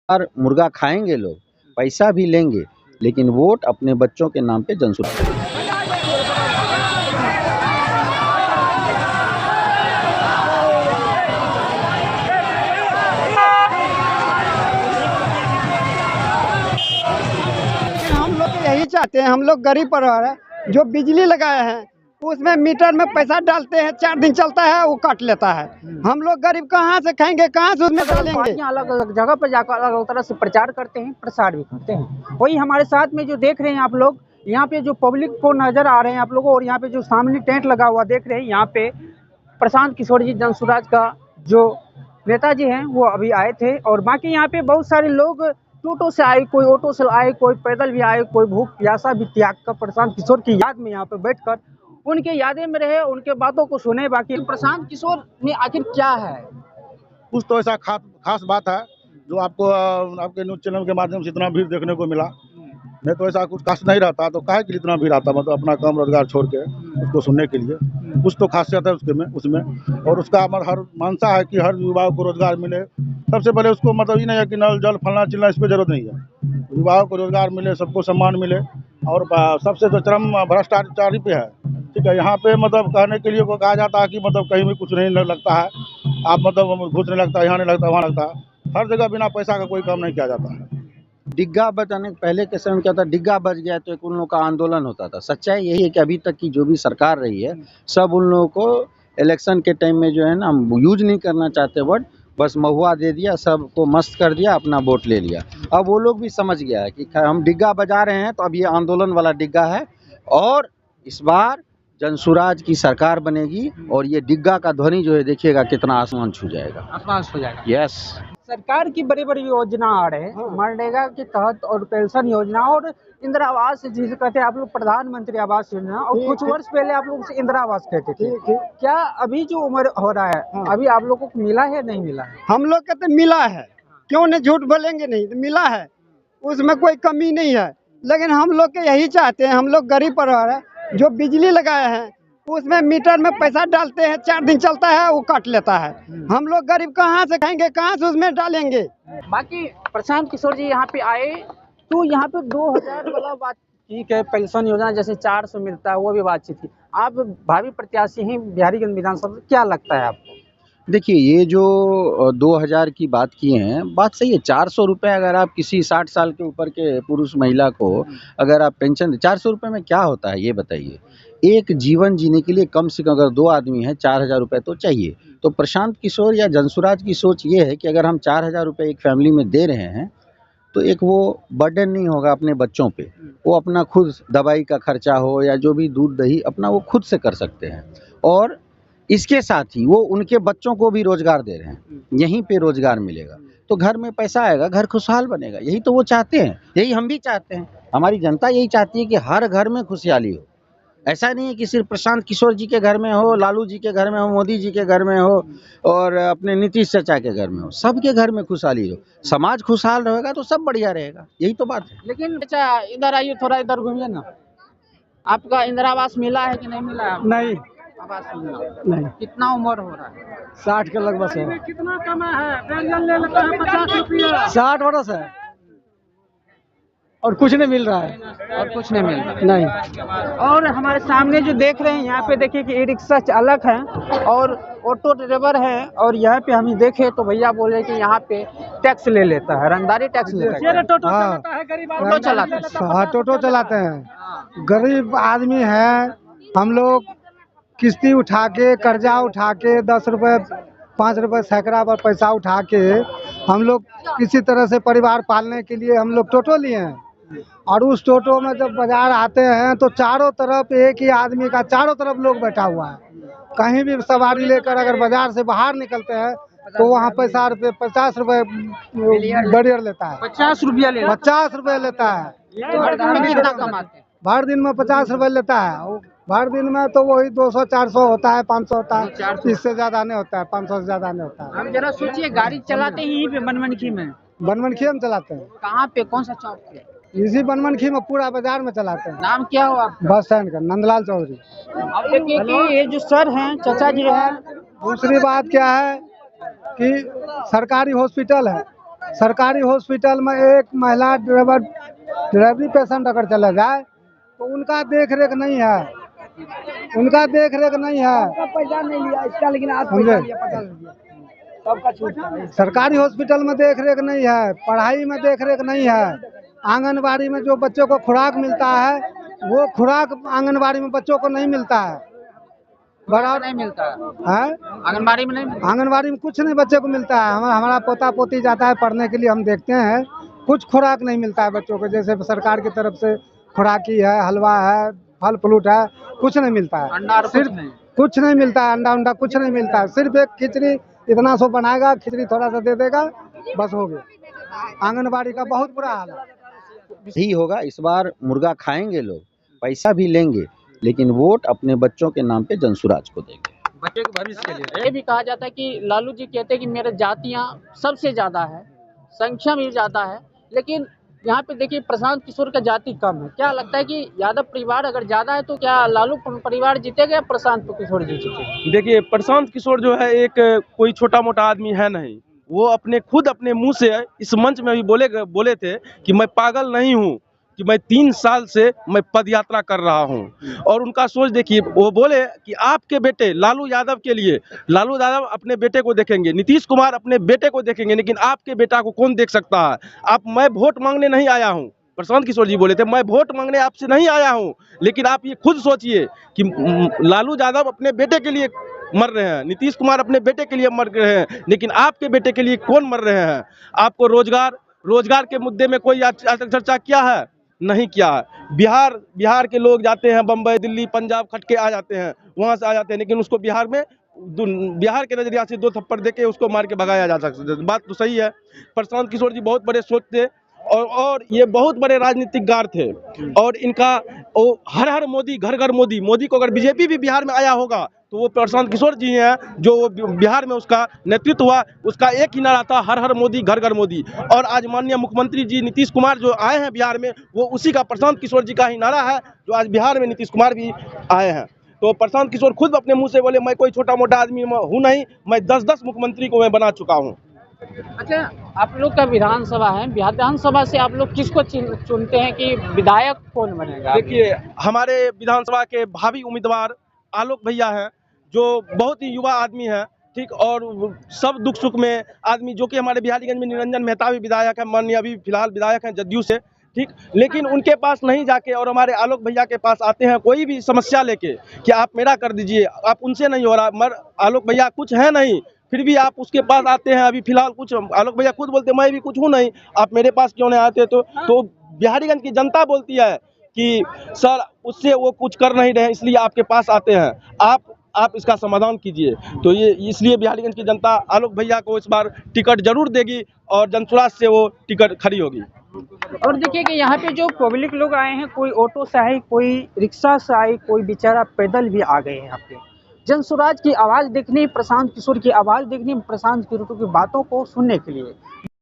और मुर्गा खाएंगे लोग, पैसा भी लेंगे, लेकिन वोट अपने बच्चों के नाम पे जनसुराज। हम लोग यही चाहते हैं, हम लोग गरीब परिवार है, जो बिजली लगाए हैं उसमें मीटर में पैसा डालते हैं, 4 दिन चलता है वो काट लेता है। हम लोग गरीब कहाँ से खाएंगे, कहाँ से उसमें डालेंगे। अलग अलग जगह पर जाकर अलग अलग तरह से प्रचार करते हैं, प्रसार भी करते हैं। वही हमारे साथ में जो देख रहे हैं आप लोग, यहाँ पे जो पब्लिक को नजर आ रहे हैं आप लोगों, और यहाँ पे जो सामने टेंट लगा हुआ देख रहे हैं, यहाँ पे प्रशांत किशोर जी जनसुराज का जो नेताजी हैं वो अभी आए थे। और बाकी यहाँ पे बहुत सारे लोग टोटो से आए, कोई ऑटो से आए, कोई पैदल भी आए, कोई भूख प्यासा भी त्याग कर प्रशांत किशोर की याद में यहाँ पे बैठकर उनके यादें में रहे, उनके बातों को सुने। बाकी प्रशांत किशोर में आखिर क्या है, कुछ तो ऐसा खास बात है जो आपको आपके न्यूज़ चैनल के माध्यम से इतना भीड़ देखने को मिला। नहीं तो ऐसा कुछ खास नहीं रहता, तो काहे के लिए इतना भीड़ आता, मतलब अपना काम रोजगार छोड़ के उसको सुनने के लिए। कुछ तो खासियत है उसमें और उसका हर मानसा है कि हर युवाओं को रोजगार मिले। सबसे पहले उसको मतलब ये नहीं है कि नल जल फलना चिलना, इस पर जरूरत नहीं है। युवाओं को रोजगार मिले, सबको सम्मान मिले। और सबसे तो चरम भ्रष्टाचारी पे है, ठीक है। यहाँ पे मतलब कहने के लिए को कहा जाता है कि मतलब कहीं भी कुछ नहीं लगता है, आप मतलब घूस नहीं लगता, यहाँ नहीं लगता, वहाँ लगता है। हर जगह बिना पैसा का कोई काम नहीं किया जाता है। डिग्गा बजाने पहले के समय में क्या था, डिग्गा बज गया तो एक उन लोगों का आंदोलन होता था। सच्चाई यही है कि अभी तक की जो भी सरकार रही है, सब उन लोगों को इलेक्शन के टाइम में जो है ना, हम यूज नहीं करना चाहते वर्ड, बस महुआ दे दिया, सबको मस्त कर दिया, अपना वोट ले लिया। अब वो लोग भी समझ गया है कि हम डिग्गा बजा रहे हैं तो अब ये आंदोलन वाला डिग्गा है, और इस बार जनसुराज की सरकार बनेगी और ये डिग्गा का ध्वनि जो है देखिएगा कितना आसमान छू जाएगा, आसमान हो जाएगा। यस। सरकार की बड़ी बड़ी योजना आ रहे हैं, मनरेगा के तहत, और पेंशन योजना, और इंदिरा आवास जिसे कहते हैं आप लोग प्रधानमंत्री आवास योजना, और कुछ वर्ष पहले आप लोग से इंदिरा आवास कहते थे। क्या अभी जो उम्र हो रहा है अभी आप लोगों को मिला है, नहीं मिला है? हम लोग कहते तो मिला है, क्यों नहीं झूठ बोलेंगे, नहीं तो मिला है, उसमें कोई कमी नहीं है। लेकिन हम लोग के यही चाहते हैं, हम लोग गरीब परिवार है, जो बिजली लगाए हैं उसमें मीटर में पैसा डालते हैं, 4 दिन चलता है वो काट लेता है। हम लोग गरीब कहाँ से खाएंगे, कहाँ से उसमें डालेंगे। बाकी प्रशांत किशोर जी यहाँ पे आए तो यहाँ पे 2000 वाला बात, ठीक है, पेंशन योजना जैसे 400 मिलता है वो भी बातचीत थी। आप भावी प्रत्याशी हैं बिहारीगंज विधानसभा से, क्या लगता है आपको? देखिए, ये जो 2000 की बात किए हैं, बात सही है। 400 रुपये अगर आप किसी 60 साल के ऊपर के पुरुष महिला को अगर आप पेंशन, 400 रुपये में क्या होता है ये बताइए। एक जीवन जीने के लिए कम से कम अगर 2 आदमी हैं, 4000 रुपये तो चाहिए। तो प्रशांत किशोर या जनसुराज की सोच ये है कि अगर हम 4000 रुपये एक फैमिली में दे रहे हैं तो एक वो बर्डन नहीं होगा अपने बच्चों पे। वो अपना खुद दवाई का खर्चा हो या जो भी दूध दही अपना वो खुद से कर सकते हैं, और इसके साथ ही वो उनके बच्चों को भी रोजगार दे रहे हैं, यहीं पे रोजगार मिलेगा तो घर में पैसा आएगा, घर खुशहाल बनेगा। यही तो वो चाहते हैं, यही हम भी चाहते हैं, हमारी जनता यही चाहती है कि हर घर में खुशहाली हो। ऐसा नहीं है कि सिर्फ प्रशांत किशोर जी के घर में हो, लालू जी के घर में हो, मोदी जी के घर में हो और अपने नीतीश चाचा के घर में हो, सबके घर में खुशहाली हो। समाज खुशहाल रहेगा तो सब बढ़िया रहेगा, यही तो बात है। लेकिन अच्छा इधर आइए, थोड़ा इधर घूमिए ना। आपका इंदिरा आवास मिला है कि नहीं मिला है? नहीं, आवास मिला नहीं। कितना उम्र हो रहा है? 60 के लगभग है। कितना कमा है? व्यंजन ले लेता है 50 रुपया। 60 वर्ष है और कुछ नहीं मिल रहा है, और कुछ नहीं मिल रहा नहीं। और हमारे सामने जो देख रहे हैं यहाँ पे देखिए कि ई रिक्शा चालक है और ऑटो ड्राइवर है, और यहाँ पे हम देखे तो भैया बोले कि यहाँ पे टैक्स ले लेता है, रंगदारी टैक्स लेता है। ऑटो चलाते हैं। हाँ, टोटो चलाते हैं। गरीब आदमी है, हम लोग किस्ती उठा के, कर्जा उठा के, 10 रुपए 5 रुपए सैकड़ा पर पैसा उठा के हम लोग किसी तरह से परिवार पालने के लिए हम लोग टोटो लिए हैं। और उस टोटो में जब बाजार आते हैं तो चारों तरफ एक ही आदमी का चारों तरफ लोग बैठा हुआ है। कहीं भी सवारी लेकर अगर बाजार से बाहर निकलते हैं तो वहाँ 50 रुपए बैरियर लेता है। 50 रुपया ले 50 रुपए लेता है। कितना कमाते हैं? भर दिन में 50 रुपए लेता है। भर दिन में तो वही 200-400 होता है, 500 होता है, इससे ज्यादा नहीं होता है, 500 से ज्यादा नहीं होता है। हम जरा सोचिए, गाड़ी चलाते ही पे बनमनखी में, बनमनखी में चलाते हैं। कहाँ पे, कौन सा चौक पे? इसी बनमनखी में पूरा बाजार में चलाते हैं। नाम क्या हो आपका? बस स्टैंड का नंदलाल चौधरी। अब देखिए कि ये जो सर हैं, चाचा जी हैं। दूसरी बात क्या है कि सरकारी हॉस्पिटल है, सरकारी हॉस्पिटल में एक महिला डिलीवरी पेशेंट अगर चला जाए तो उनका देख रेख नहीं है, उनका देख रेख नहीं है। पैसा नहीं लिया इसका, लेकिन आज समझे? सबका छूट सरकारी हॉस्पिटल में देख रेख नहीं है, पढ़ाई में देख रेख नहीं है। आंगनबाड़ी में जो बच्चों को खुराक मिलता है वो खुराक आंगनबाड़ी में बच्चों को नहीं मिलता है, बराबर नहीं मिलता है। आंगनबाड़ी में नहीं। आंगनबाड़ी में कुछ नहीं बच्चे को मिलता है। हमारा पोता पोती जाता है पढ़ने के लिए, हम देखते हैं कुछ खुराक नहीं मिलता है बच्चों को। जैसे सरकार की तरफ से खुराकी है, हलवा है, फल फ्रूट है, कुछ नहीं मिलता है। अंडा सिर्फ कुछ नहीं मिलता है, अंडा उंडा कुछ नहीं मिलता है। सिर्फ एक खिचड़ी इतना सो बनाएगा, खिचड़ी थोड़ा सा दे देगा, बस हो गया। आंगनबाड़ी का बहुत बुरा हाल है। ही होगा इस बार, मुर्गा खाएंगे लोग, पैसा भी लेंगे, लेकिन वोट अपने बच्चों के नाम पे जनसुराज को देंगे, बच्चे के भविष्य के लिए। ये भी कहा जाता है कि लालू जी कहते हैं कि मेरे जातियां सबसे ज्यादा है, संख्या भी ज्यादा है, लेकिन यहाँ पे देखिए प्रशांत किशोर का जाति कम है। क्या लगता है कि यादव परिवार अगर ज्यादा है तो क्या लालू परिवार जीतेगा या प्रशांत किशोर जी जीतेगा? देखिए, प्रशांत किशोर जो है एक कोई छोटा मोटा आदमी है नहीं। वो अपने मुंह से इस मंच में भी बोले थे कि मैं पागल नहीं हूँ, कि मैं 3 साल से मैं पदयात्रा कर रहा हूँ। और उनका सोच देखिए, वो बोले कि आपके बेटे लालू यादव के लिए, लालू यादव अपने बेटे को देखेंगे, नीतीश कुमार अपने बेटे को देखेंगे, लेकिन आपके बेटा को कौन देख सकता है। मैं वोट मांगने नहीं आया हूँ, प्रशांत किशोर जी बोले थे, मैं वोट मांगने आपसे नहीं आया हूँ। लेकिन आप ये खुद सोचिए कि लालू यादव अपने बेटे के लिए मर रहे हैं, नीतीश कुमार अपने बेटे के लिए मर रहे हैं, लेकिन आपके बेटे के लिए कौन मर रहे हैं। आपको रोजगार के मुद्दे में कोई आज तक चर्चा किया है? नहीं किया है। बिहार के लोग जाते हैं बम्बई, दिल्ली, पंजाब, खट के आ जाते हैं, वहाँ से आ जाते हैं, लेकिन उसको बिहार के नजरिया से 2 थप्पड़ देके उसको मार के भगाया जा सकता है। बात तो सही है। प्रशांत किशोर जी बहुत बड़े सोच थे और ये बहुत बड़े राजनीतिक गार थे। और इनका हर मोदी, घर घर मोदी को अगर बीजेपी भी बिहार में आया होगा तो वो प्रशांत किशोर जी हैं, जो बिहार में उसका नेतृत्व हुआ। उसका एक ही नारा था, हर मोदी, घर घर मोदी। और आज माननीय मुख्यमंत्री जी नीतीश कुमार जो आए हैं बिहार में, वो उसी का, प्रशांत किशोर जी का ही नारा है, जो आज बिहार में नीतीश कुमार भी आए हैं। तो प्रशांत किशोर खुद अपने मुंह से बोले, मैं कोई छोटा मोटा आदमी हूँ नहीं, मैं 10-10 मुख्यमंत्री को मैं बना चुका हूँ। अच्छा, आप लोग का विधानसभा है, विधानसभा से आप लोग किसको चुनते हैं कि विधायक कौन बनेगा? देखिए, हमारे विधानसभा के भावी उम्मीदवार आलोक भैया हैं, जो बहुत ही युवा आदमी है, ठीक, और सब दुख सुख में आदमी, जो कि हमारे बिहारीगंज में निरंजन मेहता भी विधायक है, माननीय अभी फिलहाल विधायक हैं जदयू से, ठीक। लेकिन उनके पास नहीं जाके और हमारे आलोक भैया के पास आते हैं कोई भी समस्या लेके कि आप मेरा कर दीजिए, आप उनसे नहीं हो रहा, मगर आलोक भैया कुछ है नहीं, फिर भी आप उसके पास आते हैं। अभी फिलहाल कुछ आलोक भैया खुद बोलते मैं भी कुछ हूँ नहीं, आप मेरे पास क्यों नहीं आते? तो बिहारीगंज की जनता बोलती है कि सर उससे वो कुछ कर नहीं रहे, इसलिए आपके पास आते हैं, आप इसका समाधान कीजिए। तो ये इसलिए बिहारीगंज की जनता आलोक भैया को इस बार टिकट जरूर देगी और जनसुराज से वो टिकट खड़ी होगी। और देखिए कि यहाँ पे जो पब्लिक लोग आए हैं, कोई ऑटो से आए, कोई रिक्शा से आए, कोई बेचारा पैदल भी आ गए हैं यहाँ पे जनसुराज की आवाज़ देखने, प्रशांत किशोर की आवाज़ देखने, प्रशांत किशोर की बातों को सुनने के लिए।